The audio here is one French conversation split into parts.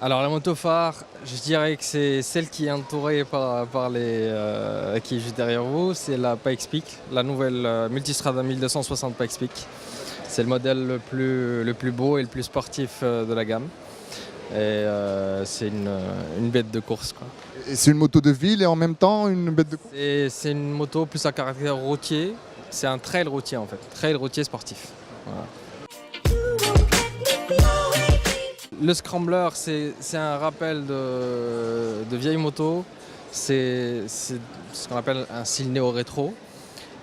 Alors la moto phare, je dirais que c'est celle qui est entourée par qui est juste derrière vous, c'est la Pikes Peak, la nouvelle Multistrada 1260 Pikes Peak. C'est le modèle le plus beau et le plus sportif de la gamme. Et c'est une bête de course, quoi. Et c'est une moto de ville et en même temps une bête de course? C'est une moto plus à caractère routier, c'est un trail routier en fait, trail routier sportif. Voilà. Le Scrambler, c'est un rappel de vieille moto. C'est ce qu'on appelle un style néo-rétro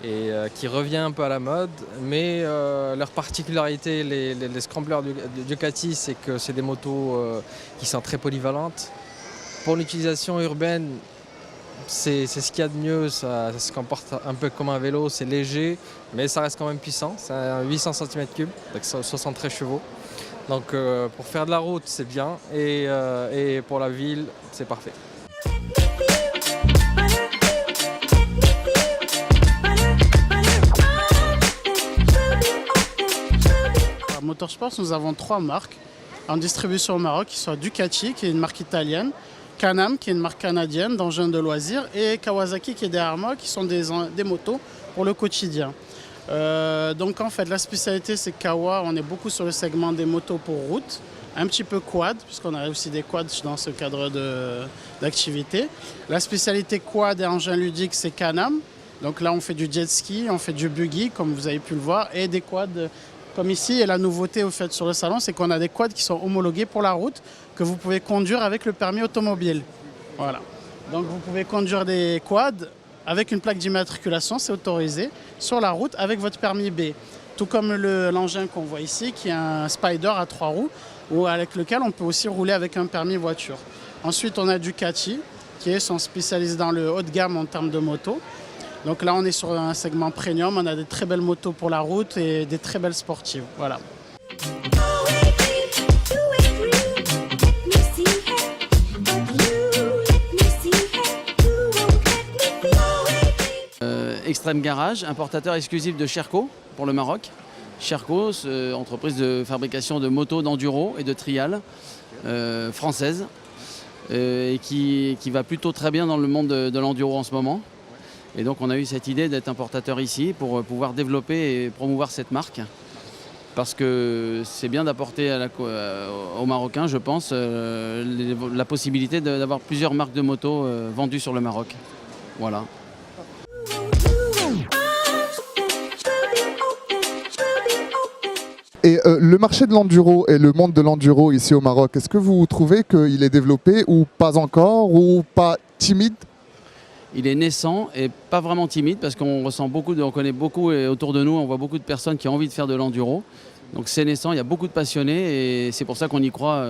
et qui revient un peu à la mode. Mais leur particularité, les Scramblers de Ducati, c'est que c'est des motos qui sont très polyvalentes. Pour l'utilisation urbaine, c'est ce qu'il y a de mieux. Ça se comporte un peu comme un vélo, c'est léger, mais ça reste quand même puissant. C'est un 800 cm3, donc 73 chevaux. Donc pour faire de la route, c'est bien, et pour la ville, c'est parfait. À Motorsports, nous avons 3 marques en distribution au Maroc, qui sont Ducati, qui est une marque italienne, Can-Am, qui est une marque canadienne d'engins de loisirs, et Kawasaki, qui est derrière moi, qui sont des motos pour le quotidien. Donc en fait, la spécialité, c'est que Kawa, on est beaucoup sur le segment des motos pour route, un petit peu quad, puisqu'on a aussi des quads dans ce cadre d'activité. La spécialité quad et engins ludiques, c'est Can-Am. Donc là, on fait du jet ski, on fait du buggy, comme vous avez pu le voir, et des quads comme ici. Et la nouveauté au fait sur le salon, c'est qu'on a des quads qui sont homologués pour la route, que vous pouvez conduire avec le permis automobile. Voilà. Donc vous pouvez conduire des quads avec une plaque d'immatriculation, c'est autorisé, sur la route avec votre permis B. Tout comme l'engin qu'on voit ici, qui est un Spider à 3 roues, ou avec lequel on peut aussi rouler avec un permis voiture. Ensuite, on a Ducati, qui sont spécialisés dans le haut de gamme en termes de moto. Donc là, on est sur un segment premium, on a des très belles motos pour la route et des très belles sportives. Voilà. Extreme Garage, importateur exclusif de Sherco pour le Maroc. Sherco, entreprise de fabrication de motos d'enduro et de trial française et qui va plutôt très bien dans le monde de l'enduro en ce moment. Et donc on a eu cette idée d'être importateur ici pour pouvoir développer et promouvoir cette marque. Parce que c'est bien d'apporter aux Marocains, je pense, la possibilité d'avoir plusieurs marques de motos vendues sur le Maroc. Voilà. Et le marché de l'enduro et le monde de l'enduro ici au Maroc, est-ce que vous trouvez qu'il est développé ou pas encore, ou pas timide? Il est naissant et pas vraiment timide parce qu'on ressent beaucoup, on connaît beaucoup et autour de nous, on voit beaucoup de personnes qui ont envie de faire de l'enduro. Donc c'est naissant, il y a beaucoup de passionnés et c'est pour ça qu'on y croit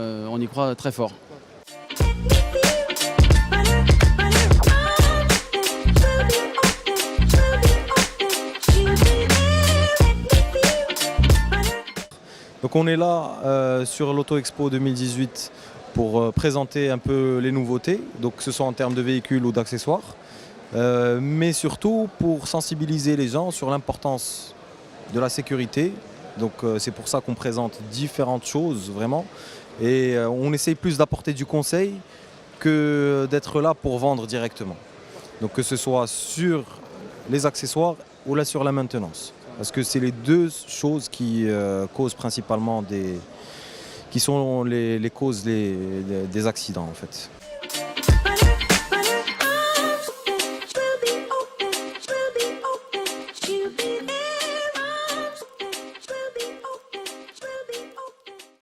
très fort. Donc on est là sur l'Auto Expo 2018 pour présenter un peu les nouveautés, donc que ce soit en termes de véhicules ou d'accessoires, mais surtout pour sensibiliser les gens sur l'importance de la sécurité. Donc c'est pour ça qu'on présente différentes choses vraiment, et on essaye plus d'apporter du conseil que d'être là pour vendre directement. Donc que ce soit sur les accessoires ou là sur la maintenance. Parce que c'est les deux choses qui causent principalement qui sont les causes des accidents en fait.